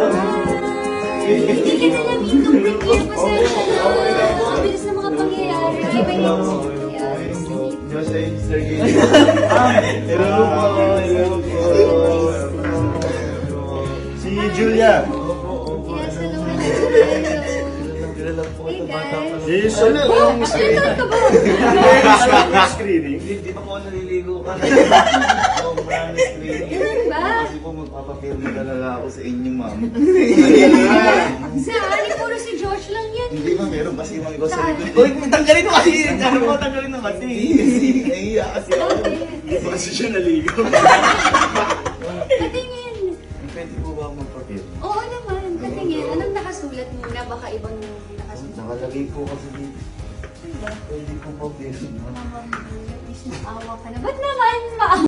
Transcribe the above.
Hindi ka na namin complete yung pasensya na. Ang bilis na mga pangyayari. Iba yung pangyayari. Hello po. Si Julia. Yes, hello. Hey guys. Yes, ano yung Ilan ka ba? screening? Hindi pa po ako naliligo ka. Ilan ba? Kasi po magpapapirma talaga ako sa inyo, ma'am. Saan? Puro si Josh lang yan. Hindi ba meron kasi mga ikaw sa Saan? likod? Uy, tanggalin mo kasi! Ano mo, tanggalin mo kasi! Nahiya kasi ako. Bakit? Kasi siya naligaw. Patingin. Pwede po ba ako magpapirma? Oo naman. Patingin. Anong nakasulat muna? Baka ibang nakasulat. Nakalagay po kasi dito. Diba? Pwede po pa pirma. Please, maawa ka na. Ba't naman maawa?